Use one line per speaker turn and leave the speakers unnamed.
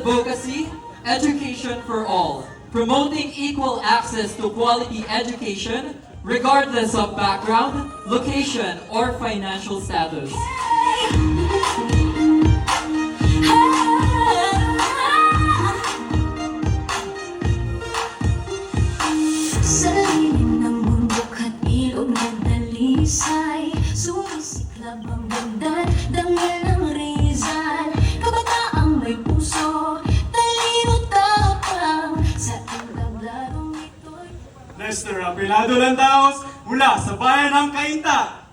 advocacy, education for all, promoting equal access to quality education regardless of background, location, or financial status.
Sa lilim ng bundok at ilog na dalisay, sumisiklab ang ganda, dangil ng Rizal. Kabataang may puso, talino tapang, sa entabladong ito'y
Lester Apelado Landaos mula sa bayan ng Cainta.